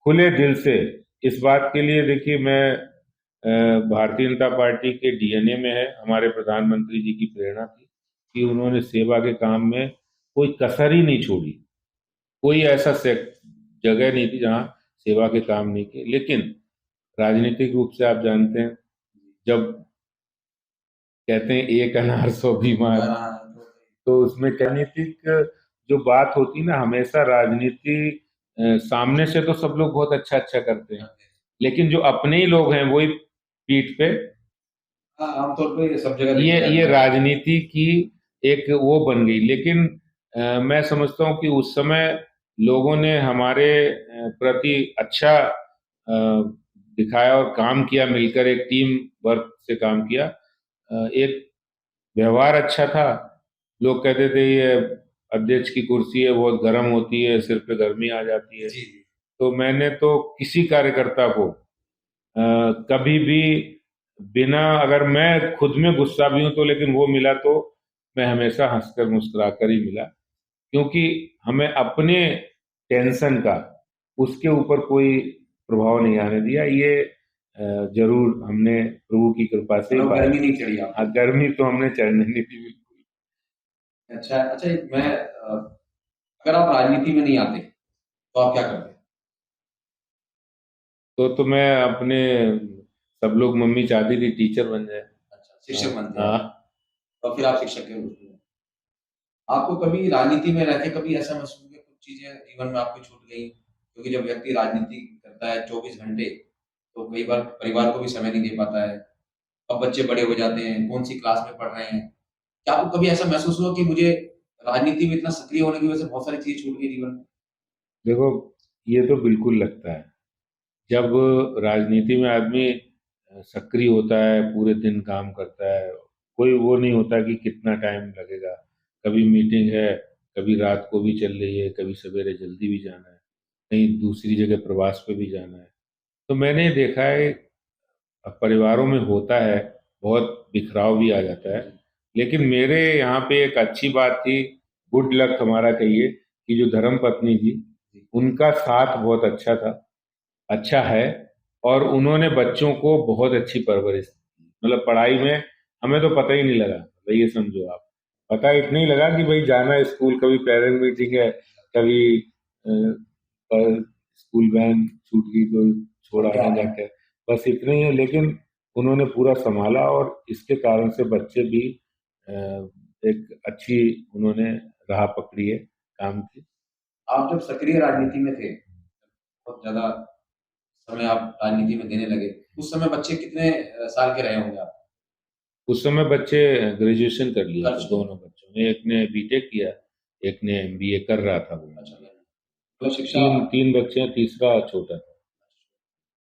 खुले दिल से इस बात के लिए। देखिए, मैं भारतीय जनता पार्टी के डीएनए में है, हमारे प्रधानमंत्री जी की प्रेरणा थी कि उन्होंने सेवा के काम में कोई कसर ही नहीं छोड़ी। कोई ऐसा जगह नहीं थी जहां सेवा के काम नहीं किए। लेकिन राजनीतिक रूप से आप जानते हैं, जब कहते हैं एक अनार सौ बीमार, हाँ, तो उसमें राजनीतिक जो बात होती ना, हमेशा राजनीति सामने से तो सब लोग बहुत अच्छा अच्छा करते हैं, लेकिन जो अपने ही लोग हैं वही पीठ पे, हाँ, आमतौर पे सब जगह ये देखा ये जाता है। राजनीति की एक वो बन गई। लेकिन मैं समझता हूँ कि उस समय लोगों ने हमारे प्रति अच्छा दिखाया और काम किया, मिलकर एक टीम वर्क से काम किया। एक व्यवहार अच्छा था। लोग कहते थे ये अध्यक्ष की कुर्सी है बहुत गर्म होती है, सिर पे गर्मी आ जाती है। जी जी। तो मैंने तो किसी कार्यकर्ता को कभी भी बिना, अगर मैं खुद में गुस्सा भी हूं तो, लेकिन वो मिला तो मैं हमेशा हंसकर मुस्कुराकर ही मिला, क्योंकि हमें अपने टेंशन का उसके ऊपर कोई प्रभाव नहीं आने दिया। ये जरूर हमने प्रभु की कृपा से ही मतलब पाया। गर्मी नहीं चढ़ी हाँ, आपको? गर्मी तो हमने चढ़ने नहीं दी बिल्कुल। अच्छा अच्छा, मैं अगर आप राजनीति में नहीं आते तो आप क्या करते? तो मैं अपने, सब लोग, मम्मी चाहती थी टीचर बन जाए। अच्छा, हाँ शिक्षक बनते हाँ। आप? और फिर आप शिक्षक के रूप में आपको कभी राजनीति में रहते कभी ऐसा महसूस हुआ कुछ चीजें जीवन में आपकी छूट गई? क्योंकि जब व्यक्ति राजनीति करता है 24 घंटे, तो कई बार परिवार को भी समय नहीं दे पाता है। अब बच्चे बड़े हो जाते हैं, कौन सी क्लास में पढ़ रहे हैं। क्या आपको कभी ऐसा महसूस हुआ कि मुझे राजनीति में इतना सक्रिय होने की वजह से बहुत सारी चीजें छूट गई जीवन में? देखो, ये तो बिल्कुल लगता है। जब राजनीति में आदमी सक्रिय होता है, पूरे दिन काम करता है, कोई वो नहीं होता कि कितना टाइम लगेगा। कभी मीटिंग है, कभी रात को भी चल रही है, कभी सवेरे जल्दी भी जाना है, कहीं दूसरी जगह प्रवास पे भी जाना है। तो मैंने देखा है, परिवारों में होता है, बहुत बिखराव भी आ जाता है। लेकिन मेरे यहाँ पे एक अच्छी बात थी, गुड लक हमारा कहिए, कि जो धर्म पत्नी थी, उनका साथ बहुत अच्छा था, अच्छा है। और उन्होंने बच्चों को बहुत अच्छी परवरिश दी। मतलब पढ़ाई में हमें तो पता ही नहीं लगा भाई, ये समझो आप, पता इतना ही लगा कि भाई जाना है स्कूल, कभी पेरेंट मीटिंग है, कभी स्कूल वैन छूट गई तो छोड़ और क्या आना है? जाके, बस इतना ही है। लेकिन उन्होंने पूरा संभाला और इसके कारण से बच्चे भी अ, एक अच्छी उन्होंने राह पकड़ी है काम की। आप जब सक्रिय राजनीति में थे, बहुत ज्यादा समय आप राजनीति में देने लगे, उस समय बच्चे कितने साल के रहे होंगे आप? उस समय बच्चे ग्रेजुएशन कर लिया कर था, चुके दोनों बच्चों ने, एक ने बीटेक किया, एक ने एमबीए कर रहा था वो। अच्छा, मतलब शिक्षा। तीन तीन बच्चे हैं, तीसरा छोटा था।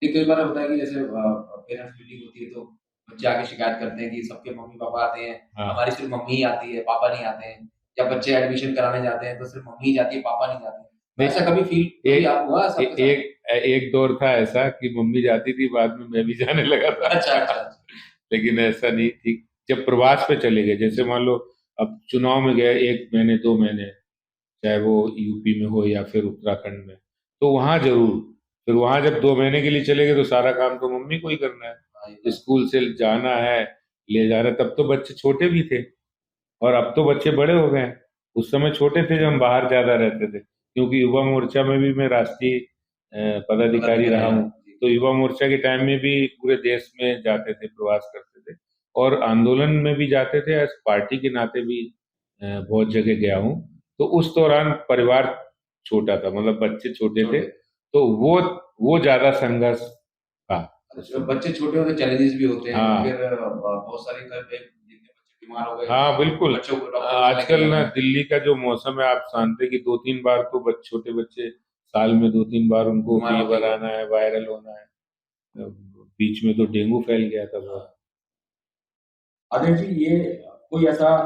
ये कई बार होता है कि जैसे पेरेंट्स मीटिंग होती है तो बच्चे आके शिकायत करते हैं कि सबके मम्मी पापा आते हैं, हाँ। हमारी सिर्फ मम्मी ही आती है, पापा नहीं आते हैं। या बच्चे एडमिशन कराने जाते हैं तो सिर्फ मम्मी ही जाती है, पापा नहीं जाते हैं। तो नहीं, ऐसा कभी फील कभी एक आप हुआ है सबके साथ? एक दौर था ऐसा कि मम्मी जाती थी, बाद में मैं भी जाने लगा था। अच्छा अच्छा अच्छा। लेकिन ऐसा नहीं थी। जब प्रवास पे चले गए, जैसे मान लो अब चुनाव में गए, 1 महीने 2 महीने, चाहे वो यूपी में हो या फिर उत्तराखंड में, तो वहां जरूर, फिर वहां जब 2 महीने के लिए चले गए तो सारा काम तो मम्मी को ही करना हाँ, ये है, बात। स्कूल से जाना है, ले जाना है। तब तो बच्चे छोटे भी थे, और अब तो बच्चे बड़े हो गए हैं। उस समय छोटे थे जब हम बाहर ज्यादा रहते थे, क्योंकि युवा मोर्चा में भी मैं राष्ट्रीय पदाधिकारी पदाधिकारी रहा रहे हूँ। हैं, जी। तो युवा मोर्चा के टाइम में भी पूरे देश में जाते थे, प्रवास करते थे, और आंदोलन में भी जाते थे, एज पार्टी के नाते भी बहुत जगह गया हूँ। तो उस दौरान परिवार छोटा था, मतलब बच्चे छोटे थे, छोटे। तो वो ज्यादा संघर्ष था उस जब समय। बच्चे छोटे होते चैलेंजेस भी होते हैं, हाँ फिर बहुत सारे घर पे जितने बच्चे बीमार हो गए, हाँ बिल्कुल। बच्चों को डॉक्टर पास लेके आजकल ना जाना। दिल्ली का जो मौसम है, आप जानते हैं कि 2-3 बार तो छोटे बच्चे साल में 2-3 बार उनको बीमार होते फीवर ही है। आना है, वायरल होना है। बीच में तो डेंगू फैल गया था बहुत। आदिल जी, ये कोई ऐसा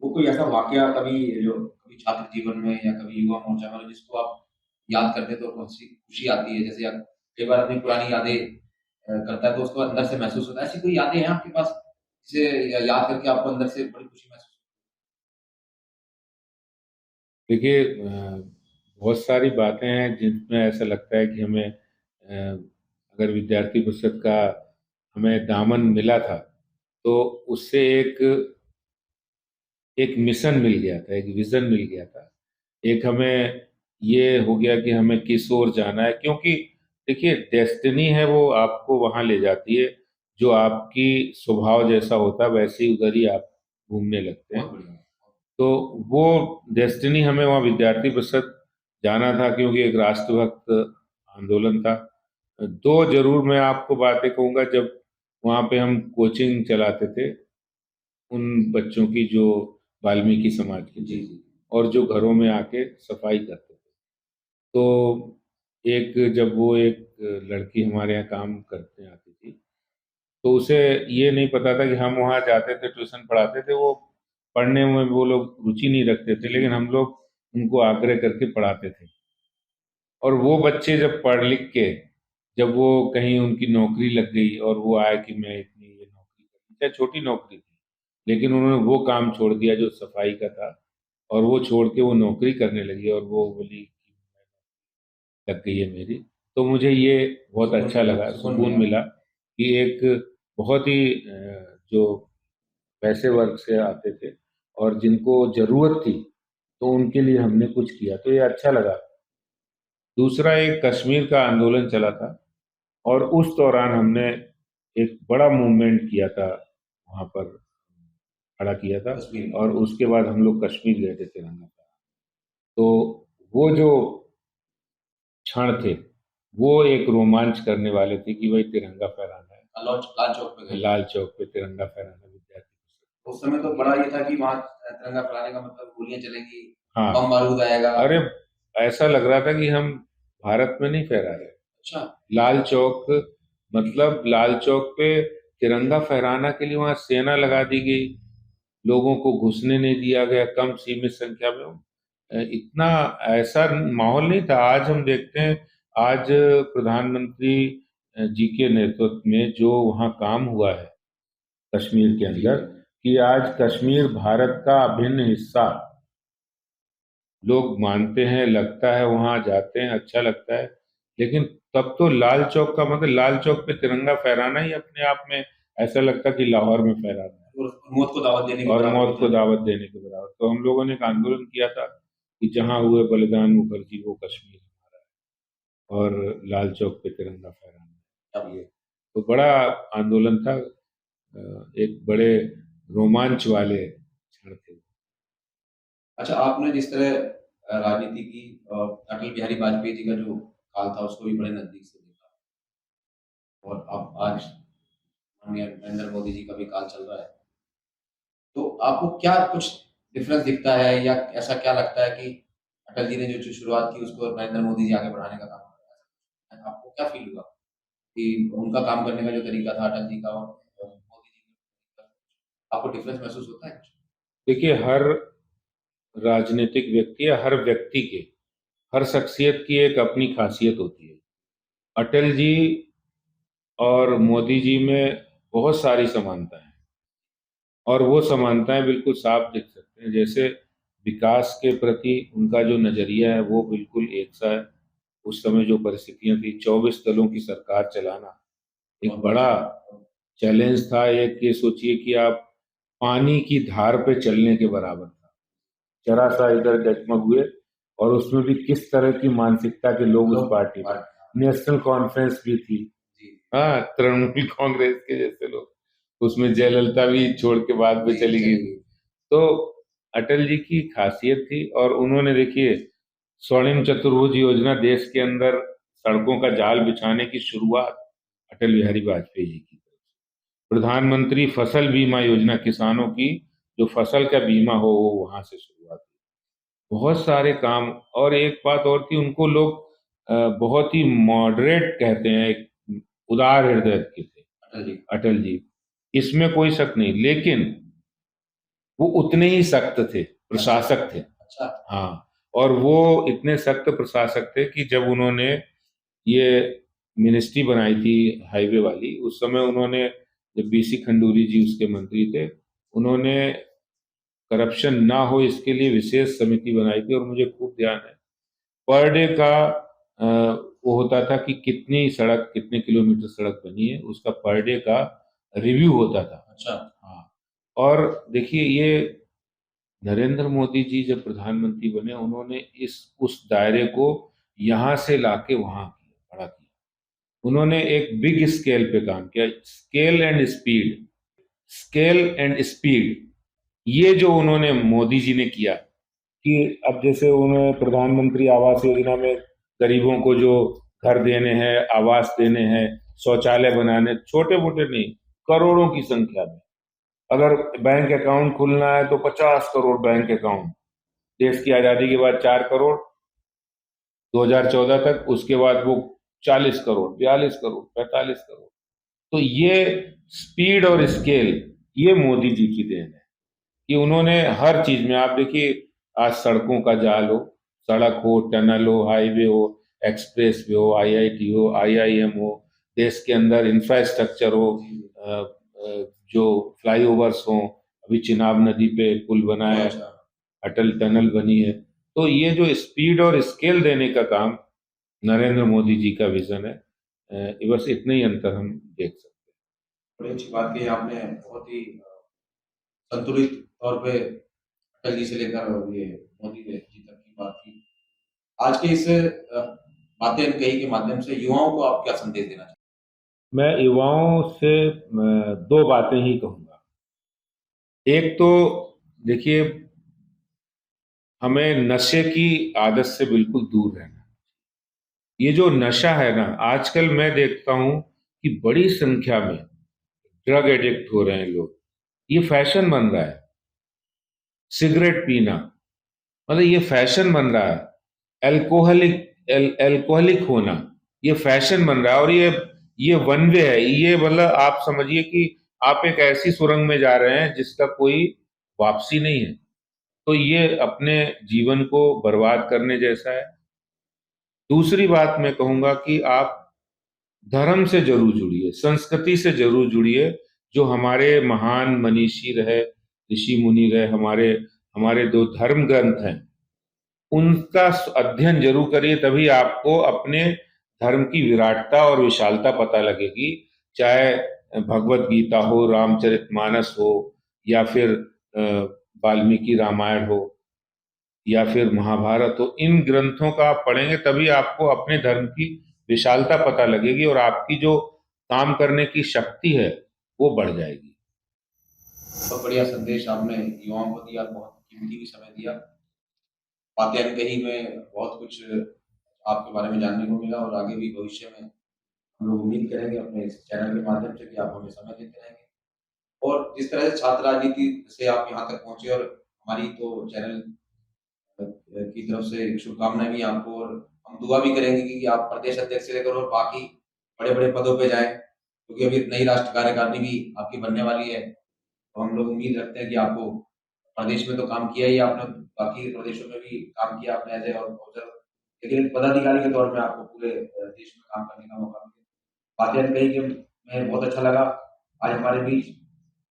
कोई ऐसा वाकया कभी जो कभी छात्र जीवन में या कभी युवा मोर्चा में जिसको आप याद करते हैं तो खुशी खुशी आती है, जैसे आप कई बार अपनी पुरानी यादें करता है तो उसको अंदर से महसूस होता है, ऐसी कोई यादें हैं आपके पास जिसे याद करके आपको अंदर से बड़ी खुशी महसूस? देखिए, बहुत सारी बातें हैं जिनमें ऐसा लगता है कि हमें, अगर विद्यार्थी परिषद का हमें दामन मिला था, तो उससे एक मिशन मिल गया था, एक विजन मिल गया था, एक हमें ये हो गया कि हमें किस ओर जाना है। क्योंकि देखिए, डेस्टिनी है वो आपको वहां ले जाती है, जो आपकी स्वभाव जैसा होता है वैसे ही उधर ही आप घूमने लगते हैं। बहुत बढ़िया। तो वो डेस्टिनी हमें वहाँ विद्यार्थी परिषद जाना था, क्योंकि एक राष्ट्रभक्त आंदोलन था। दो जरूर मैं आपको बातें कहूंगा, जब वहाँ पे हम कोचिंग चलाते थे उन बच्चों की जो वाल्मीकि समाज के जी थे, जी। और जो घरों में आके सफाई करते थे। तो एक जब वो एक लड़की हमारे यहाँ काम करते आती थी, तो उसे ये नहीं पता था कि हम वहाँ जाते थे, ट्यूशन पढ़ाते थे। वो पढ़ने में वो लोग रुचि नहीं रखते थे, लेकिन हम लोग उनको आग्रह करके पढ़ाते थे। और वो बच्चे जब पढ़ लिख के, जब वो कहीं उनकी नौकरी लग गई और वो आए कि मैं इतनी ये नौकरी करी, चाहे छोटी नौकरी थी, लेकिन उन्होंने वो काम छोड़ दिया जो सफाई का था, और वो छोड़ के वो नौकरी करने लगी, और वो बोली कि लग गई है मेरी। तो मुझे ये बहुत सुकून अच्छा मिला, लगा, सुकून सुकून मिला। मिला कि एक बहुत ही जो पैसे वर्ग से आते थे और जिनको जरूरत थी, तो उनके लिए हमने कुछ किया, तो ये अच्छा लगा। दूसरा, एक कश्मीर का आंदोलन चला था, और उस दौरान हमने एक बड़ा मूवमेंट किया था, वहां पर खड़ा किया था। कश्मीर में। और उसके बाद हम लोग कश्मीर गए थे तिरंगा फहराने। तो वो जो क्षण थे, वो एक रोमांच करने वाले थे कि भाई तिरंगा फहराना है। लाल चौक पे गए। लाल चौक पे तिरंगा फहराना विद्यार्थी। उस समय तो बड़ा ये था कि वहाँ तिरंगा फहराने का मतलब गोलियां चलेंगी, हाँ, बम बारूद आएगा। अरे ऐसा लग रहा था कि हम भारत में नहीं फहरा रहे। अच्छा। लाल चौक, मतलब लाल चौक पे तिरंगा फहराना के लिए वहां सेना लगा दी गई, लोगों को घुसने नहीं दिया गया, कम सीमित संख्या में। इतना ऐसा माहौल नहीं था। आज हम देखते हैं, आज प्रधानमंत्री जी के नेतृत्व में जो वहाँ काम हुआ है कश्मीर के जी। अंदर, कि आज कश्मीर भारत का अभिन्न हिस्सा लोग मानते हैं, लगता है, वहां जाते हैं, अच्छा लगता है। लेकिन तब तो लाल चौक का मतलब, लाल चौक पे तिरंगा फहराना ही अपने आप में ऐसा लगता कि लाहौर में फहराना और मौत को दावत देने है, के और बराबर भी मौत को था। दावत देने के बराबर। तो हम लोगों ने एक आंदोलन किया था कि जहां हुए बलिदान मुखर्जी वो कश्मीर हमारा है, और लाल चौक पे तिरंगा फहराना है। ये तो बड़ा आंदोलन था, एक बड़े रोमांच वाले क्षण थे। अच्छा, आपने जिस तरह राजनीति की, अटल बिहारी वाजपेयी जी का जो काल था उसको भी बड़े नजदीक से देखा, और अब आज माननीय नरेंद्र मोदी जी का भी काल चल रहा है, तो आपको क्या कुछ डिफरेंस दिखता है, या ऐसा क्या लगता है कि अटल जी ने जो शुरुआत की उसको नरेंद्र मोदी जी आगे बढ़ाने का काम कर रहे हैं? आपको क्या फील हुआ कि उनका काम करने का जो तरीका था अटल जी का और मोदी जी का, आपको डिफरेंस महसूस होता है कुछ? देखिए, हर राजनीतिक व्यक्ति या हर व्यक्ति के, हर शख्सियत की एक अपनी खासियत होती है। अटल जी और मोदी जी में बहुत सारी समानता है, और वो समानताएं बिल्कुल साफ दिख सकते हैं। जैसे विकास के प्रति उनका जो नजरिया है वो बिल्कुल एक सा है। उस समय जो परिस्थितियां थी, 24 दलों की सरकार चलाना एक बहुत बड़ा बड़ा चैलेंज था। एक ये सोचिए कि आप पानी की धार पे चलने के बराबर था। जरा सा इधर डगमग हुए, और उसमें भी किस तरह की मानसिकता के लोग उस लोग पार्टी में। पार्टी। नेशनल कॉन्फ्रेंस भी थी, जी। हाँ, तृणमूल कांग्रेस के जैसे लोग, उसमें जयललिता भी छोड़ के बाद में जी, चली गई चली थी। गई। तो अटल जी की खासियत थी, और उन्होंने देखिए स्वर्णिम चतुर्भुज योजना, देश के अंदर सड़कों का जाल बिछाने की शुरुआत अटल बिहारी वाजपेयी जी की। प्रधानमंत्री फसल बीमा योजना, किसानों की जो फसल का बीमा हो वो वहां से शुरुआत हुई। बहुत सारे काम। और एक बात और थी, उनको लोग बहुत ही मॉडरेट कहते हैं, एक उदार हृदय के थे अटल जी। अटल जी, इसमें कोई शक नहीं। लेकिन वो उतने ही सख्त थे, प्रशासक थे। अच्छा। हाँ, और वो इतने सख्त प्रशासक थे कि जब उन्होंने ये मिनिस्ट्री बनाई थी हाईवे वाली, उस समय उन्होंने, जब बीसी खंडूरी जी उसके मंत्री थे, उन्होंने करप्शन ना हो इसके लिए विशेष समिति बनाई थी। और मुझे खूब ध्यान है, पर डे का वो होता था कि कितनी सड़क, कितने किलोमीटर सड़क बनी है, उसका पर डे का रिव्यू होता था। अच्छा। हाँ, और देखिए, ये नरेंद्र मोदी जी जब प्रधानमंत्री बने, उन्होंने इस उस दायरे को यहाँ से लाके वहां किया, बड़ा किया। उन्होंने एक बिग स्केल पे काम किया। Scale and speed, scale and speed, ये जो उन्होंने मोदी जी ने किया, कि अब जैसे उन्हें प्रधानमंत्री आवास योजना में गरीबों को जो घर देने हैं, आवास देने हैं, शौचालय बनाने, छोटे मोटे नहीं, करोड़ों की संख्या में। अगर बैंक अकाउंट खुलना है तो 50 करोड़ बैंक अकाउंट। देश की आजादी के बाद 4 करोड़, 2014 तक, उसके बाद वो 40 करोड़, 42 करोड़, 45 करोड़। तो ये स्पीड और स्केल, ये मोदी जी की देन है कि उन्होंने हर चीज में, आप देखिए, आज सड़कों का जाल हो, सड़क हो, टनल हो, हाईवे हो, एक्सप्रेस वे हो, आईआईटी हो, आईआईएम हो, देश के अंदर इंफ्रास्ट्रक्चर हो, जो फ्लाईओवर्स हो, अभी चिनाब नदी पे पुल बना है, अच्छा। अटल टनल बनी है। तो ये जो स्पीड और स्केल देने का काम नरेंद्र मोदी जी का विजन है। बस इतने ही अंतर हम देख सकते हैं। बड़ी अच्छी बात कही आपने, बहुत ही संतुलित तौर पे अटल जी से लेकर और ये मोदी जी तक की बात की। आज के इस बातें कही के माध्यम से युवाओं को आप क्या संदेश देना चाहते मैं युवाओं से दो बातें ही कहूंगा। एक तो देखिए, हमें नशे की आदत से बिल्कुल दूर रहना। ये जो नशा है ना, आजकल मैं देखता हूं कि बड़ी संख्या में ड्रग एडिक्ट हो रहे हैं लोग। ये फैशन बन रहा है। सिगरेट पीना, मतलब ये फैशन बन रहा है। एल्कोहलिक होना, ये फैशन बन रहा है। और ये वन वे है। ये मतलब आप समझिए कि आप एक ऐसी सुरंग में जा रहे हैं जिसका कोई वापसी नहीं है। तो ये अपने जीवन को बर्बाद करने जैसा है। दूसरी बात मैं कहूंगा कि आप धर्म से जरूर जुड़िए, संस्कृति से जरूर जुड़िए। जो हमारे महान मनीषी रहे, ऋषि मुनि रहे, हमारे हमारे दो धर्म ग्रंथ हैं, उनका अध्ययन जरूर करिए। तभी आपको अपने धर्म की विराटता और विशालता पता लगेगी। चाहे भगवत गीता हो, रामचरितमानस हो, या फिर अ, वाल्मीकि रामायण हो, या फिर महाभारत हो, इन ग्रंथों का आप पढ़ेंगे तभी आपको अपने धर्म की विशालता पता लगेगी और आपकी जो काम करने की शक्ति है वो बढ़ जाएगी। बहुत बढ़िया संदेश आपने युवाओं को दिया, बहुत कीमती भी समय दिया। बातें अनकही में बहुत कुछ आपके बारे में जानने को मिला और आगे भी भविष्य में हम लोग उम्मीद करेंगे अपने इस चैनल के माध्यम से कि आप हमें समय देते रहेंगे। और जिस तरह से छात्र राजनीति से आप यहाँ तक पहुँचे और हमारी तो चैनल की तरफ से शुभकामनाएँ भी आपको, और हम दुआ भी करेंगे कि आप प्रदेश अध्यक्ष से लेकर और बाकी बड़े-बड़े पदों पे जाएँ, क्योंकि अभी नई राष्ट्रीय कार्यकारिणी भी आपकी बनने वाली है। तो हम लोग उम्मीद रखते हैं कि आपको प्रदेश में तो काम किया ही आपने, बाकी प्रदेशों में भी काम किया आपने एज़ ए ऑब्जर्वर, लेकिन एक पदाधिकारी के तौर में आपको पूरे देश में काम करने का मौका मिले। बातें कही कि मैं बहुत अच्छा लगा। आज हमारे बीच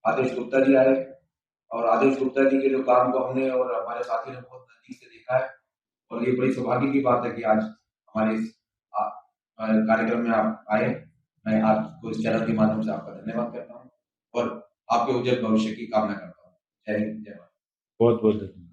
आदेश गुप्ता जी आए और आदेश गुप्ता जी के जो काम को हमने और हमारे साथी ने बहुत नज़दीक से देखा है, और ये बड़ी सौभाग्य की बात है कि आज हमारे इस कार्यक्रम में आप आए। मैं आपको इस चैनल के माध्यम से आपका धन्यवाद करता हूँ और आपके उज्जवल भविष्य की कामना करता हूँ। जय हिंद, जय भारत। बहुत बहुत धन्यवाद।